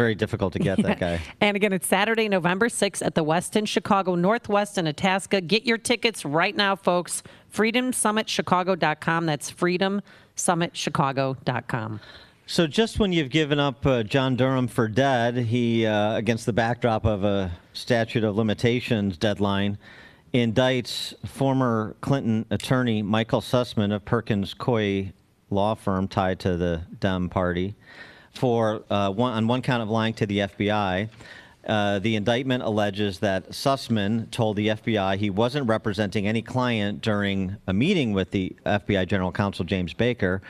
Very difficult to get that guy. And again, it's Saturday, November 6th at the Westin Chicago Northwest in Itasca. Get your tickets right now, folks. FreedomSummitChicago.com. That's FreedomSummitChicago.com. So just when you've given up John Durham for dead, he, against the backdrop of a statute of limitations deadline, indicts former Clinton attorney Michael Sussman of Perkins Coie law firm tied to the Dem Party for on one count of lying to the FBI. The indictment alleges that Sussman told the FBI he wasn't representing any client during a meeting with the FBI General Counsel James Baker,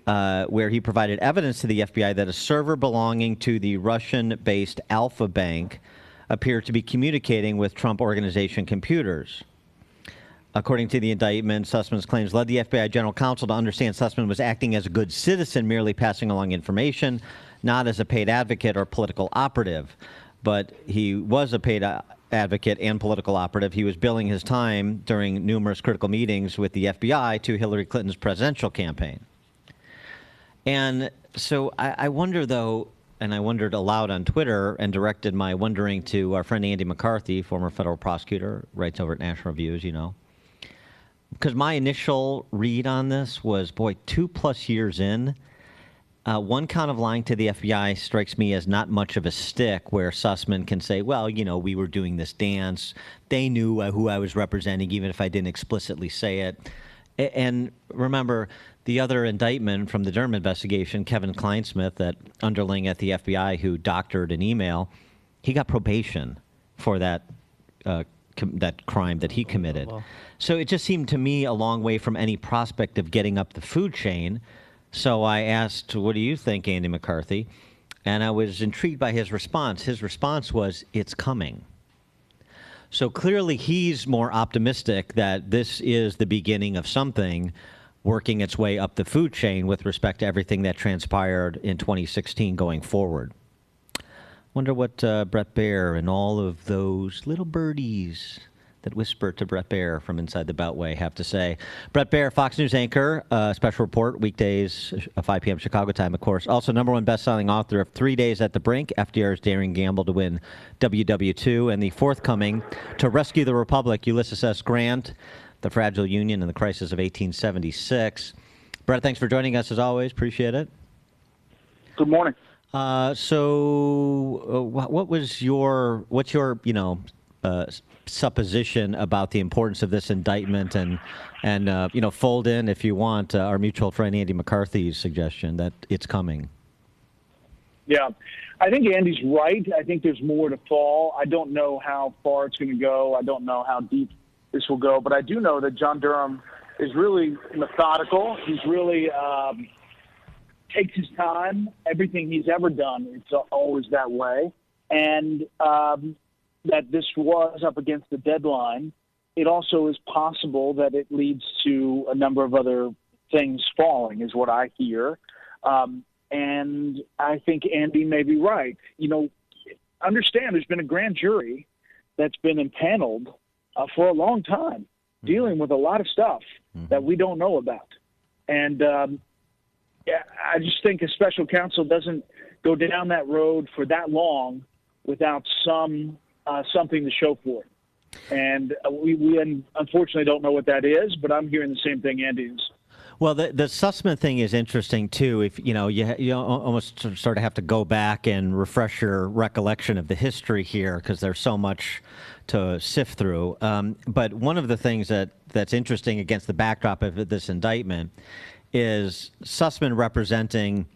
where he provided evidence to the FBI that a server belonging to the Russian-based Alpha Bank appeared to be communicating with Trump Organization computers. According to the indictment, Sussman's claims led the FBI General Counsel to understand Sussman was acting as a good citizen, merely passing along information, not as a paid advocate or political operative. But he was a paid advocate and political operative. He was billing his time during numerous critical meetings with the FBI to Hillary Clinton's presidential campaign. And so I wonder, though, and I wondered aloud on Twitter and directed my wondering to our friend Andy McCarthy, former federal prosecutor, writes over at National Review, as you know. Because my initial read on this was, boy, 2+ years in, one count of lying to the FBI strikes me as not much of a stick where Sussman can say, well, you know, we were doing this dance. They knew who I was representing, even if I didn't explicitly say it. And remember, the other indictment from the Durham investigation, Kevin Kleinsmith, that underling at the FBI who doctored an email, he got probation for that that crime that he committed. Oh, wow. So it just seemed to me a long way from any prospect of getting up the food chain. So I asked, what do you think, Andy McCarthy? And I was intrigued by his response. His response was, it's coming. So clearly he's more optimistic that this is the beginning of something working its way up the food chain with respect to everything that transpired in 2016 going forward. Wonder what Bret Baier and all of those little birdies that whisper to Bret Baier from inside the Beltway have to say. Bret Baier, Fox News anchor, special report, weekdays, 5 p.m. Chicago time, of course. Also, #1 best-selling author of 3 Days at the Brink, FDR's Daring Gamble to Win WW2, and the forthcoming To Rescue the Republic, Ulysses S. Grant, The Fragile Union and the Crisis of 1876. Bret, thanks for joining us as always. Appreciate it. Good morning. What's your supposition about the importance of this indictment and fold in, if you want, our mutual friend Andy McCarthy's suggestion that it's coming? Yeah, I think Andy's right. I think there's more to fall. I don't know how far it's going to go. I don't know how deep this will go, but I do know that John Durham is really methodical. He's really takes his time. Everything he's ever done, it's always that way. And that this was up against the deadline. It also is possible that it leads to a number of other things falling, is what I hear. And I think Andy may be right. You know, understand there's been a grand jury that's been impaneled for a long time, dealing with a lot of stuff that we don't know about. And I just think a special counsel doesn't go down that road for that long without something to show for it. And we unfortunately don't know what that is, but I'm hearing the same thing Andy is. Well, the Sussman thing is interesting too. If you almost sort of have to go back and refresh your recollection of the history here because there's so much to sift through. But one of the things that's interesting against the backdrop of this indictment is Sussman representing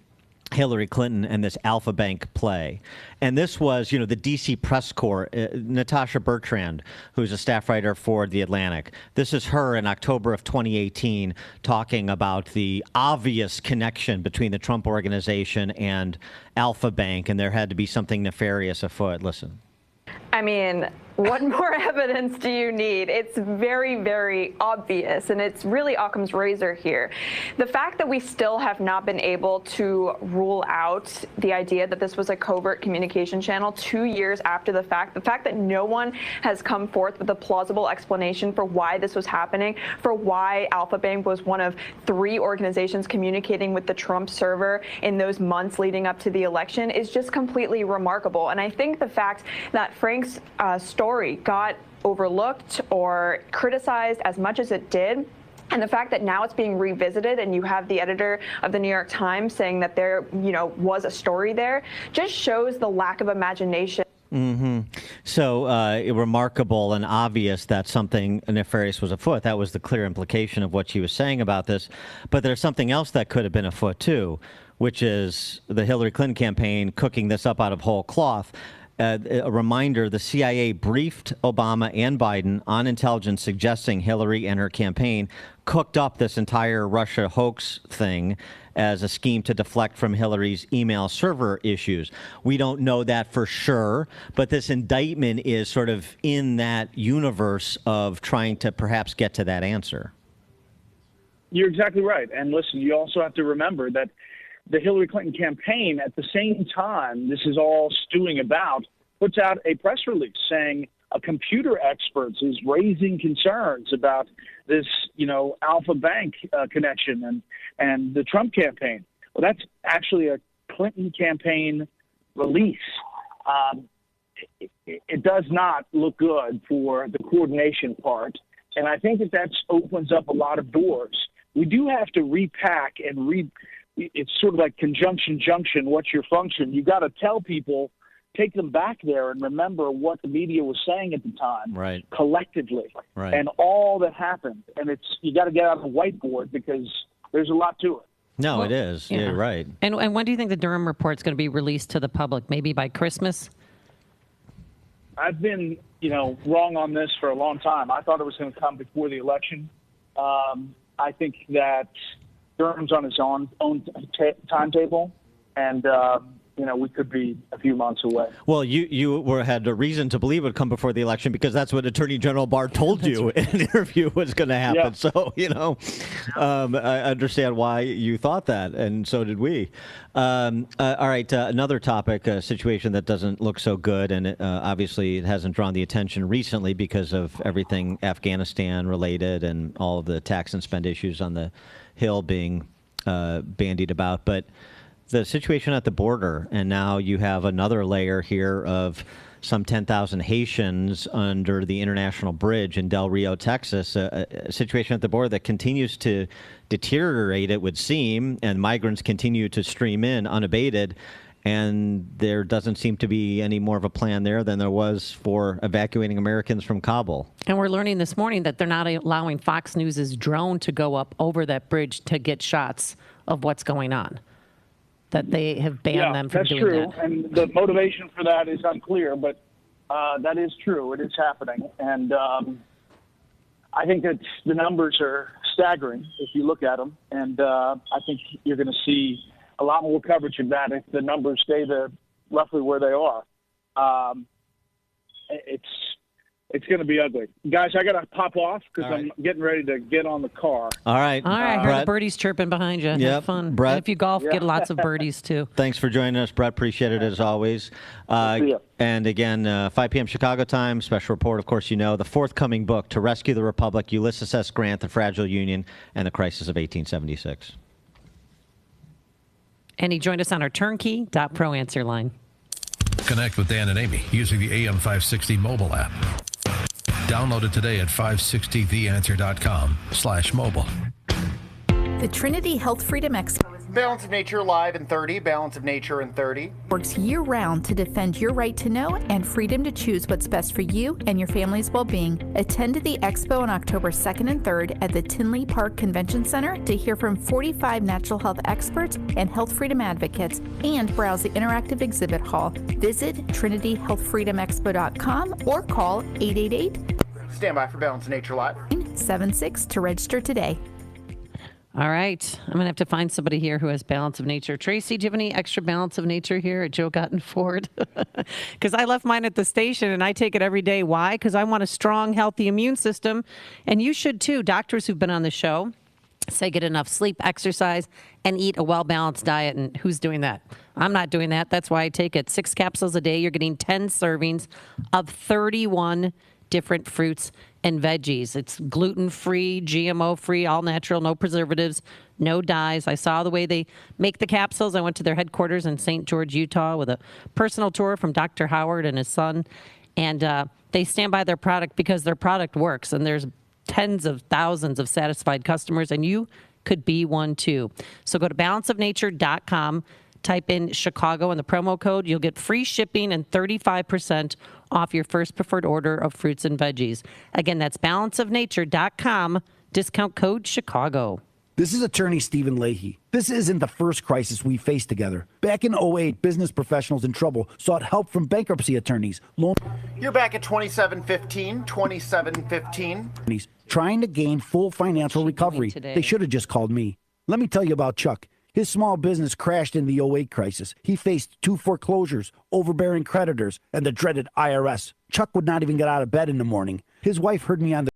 Hillary Clinton and this Alpha Bank play. And this was, the D.C. press corps, Natasha Bertrand, who's a staff writer for The Atlantic. This is her in October of 2018 talking about the obvious connection between the Trump Organization and Alpha Bank, and there had to be something nefarious afoot. Listen. I mean, What more evidence do you need? It's very, very obvious, and it's really Occam's razor here. The fact that we still have not been able to rule out the idea that this was a covert communication channel 2 years after the fact that no one has come forth with a plausible explanation for why this was happening, for why Alpha Bank was one of 3 organizations communicating with the Trump server in those months leading up to the election is just completely remarkable. And I think the fact that Frank's story got overlooked or criticized as much as it did, and the fact that now it's being revisited and you have the editor of the New York Times saying that there, was a story there, just shows the lack of imagination. Mm-hmm. So remarkable and obvious that something nefarious was afoot. That was the clear implication of what she was saying about this. But there's something else that could have been afoot, too, which is the Hillary Clinton campaign cooking this up out of whole cloth. A reminder, the CIA briefed Obama and Biden on intelligence suggesting Hillary and her campaign cooked up this entire Russia hoax thing as a scheme to deflect from Hillary's email server issues. We don't know that for sure, but this indictment is sort of in that universe of trying to perhaps get to that answer. You're exactly right. And listen, you also have to remember that the Hillary Clinton campaign, at the same time this is all stewing about, puts out a press release saying a computer expert is raising concerns about this, Alpha Bank connection and the Trump campaign. Well, that's actually a Clinton campaign release. It does not look good for the coordination part. And I think that opens up a lot of doors. We do have to repack and it's sort of like conjunction junction. What's your function? You got to tell people, take them back there and remember what the media was saying at the time, right, collectively, right, and all that happened. And you got to get out of the whiteboard because there's a lot to it. No, it is. Yeah, you're right. And when do you think the Durham report is going to be released to the public? Maybe by Christmas? I've been, wrong on this for a long time. I thought it was going to come before the election. I think that Durham's on his own timetable, and we could be a few months away. Well, you had a reason to believe it would come before the election because that's what Attorney General Barr told you in an interview was going to happen. Yeah. So, I understand why you thought that, and so did we. All right, another topic, a situation that doesn't look so good, and obviously it hasn't drawn the attention recently because of everything Afghanistan related and all of the tax and spend issues on the Hill being bandied about. But the situation at the border, and now you have another layer here of some 10,000 Haitians under the international bridge in Del Rio, Texas, a situation at the border that continues to deteriorate, it would seem, and migrants continue to stream in unabated, and there doesn't seem to be any more of a plan there than there was for evacuating Americans from Kabul. And we're learning this morning that they're not allowing Fox News' drone to go up over that bridge to get shots of what's going on. That they have banned them from doing that. Yeah, that's true. And the motivation for that is unclear, but that is true. It is happening. And I think that the numbers are staggering if you look at them. And I think you're going to see a lot more coverage of that if the numbers stay roughly where they are. It's going to be ugly. Guys, I got to pop off because I'm getting ready to get on the car. All right. All right. I heard the birdies chirping behind you. Have fun. Bret. And if you golf, get lots of birdies, too. Thanks for joining us, Bret. Appreciate it, as always. And again, 5 p.m. Chicago time, special report, of course, the forthcoming book, To Rescue the Republic, Ulysses S. Grant, The Fragile Union, and the Crisis of 1876. And he joined us on our turnkey.pro answer line. Connect with Dan and Amy using the AM 560 mobile app. Download it today at 560theanswer.com/mobile. The Trinity Health Freedom Expo Balance of Nature live in 30, Balance of Nature in 30. Works year-round to defend your right to know and freedom to choose what's best for you and your family's well-being. Attend the expo on October 2nd and 3rd at the Tinley Park Convention Center to hear from 45 natural health experts and health freedom advocates and browse the interactive exhibit hall. Visit trinityhealthfreedomexpo.com or call 888 Stand by for Balance of Nature live. 76 to register today. All right. I'm going to have to find somebody here who has balance of nature. Tracy, do you have any extra balance of nature here at Joe Gotten Ford? Because I left mine at the station and I take it every day. Why? Because I want a strong, healthy immune system. And you should too. Doctors who've been on the show say get enough sleep, exercise, and eat a well-balanced diet. And who's doing that? I'm not doing that. That's why I take it. 6 capsules a day. You're getting 10 servings of 31 different fruits and veggies. It's gluten-free, GMO-free, all natural, no preservatives, no dyes. I saw the way they make the capsules. I went to their headquarters in St. George, Utah with a personal tour from Dr. Howard and his son. And they stand by their product because their product works. And there's tens of thousands of satisfied customers, and you could be one too. So go to balanceofnature.com. Type in Chicago in the promo code. You'll get free shipping and 35% off your first preferred order of fruits and veggies. Again, that's balanceofnature.com. Discount code Chicago. This is attorney Stephen Leahy. This isn't the first crisis we faced together. Back in '08, business professionals in trouble sought help from bankruptcy attorneys. You're back at 2715, trying to gain full financial recovery. They should have just called me. Let me tell you about Chuck. His small business crashed in the '08 crisis. He faced 2 foreclosures, overbearing creditors, and the dreaded IRS. Chuck would not even get out of bed in the morning. His wife heard me on the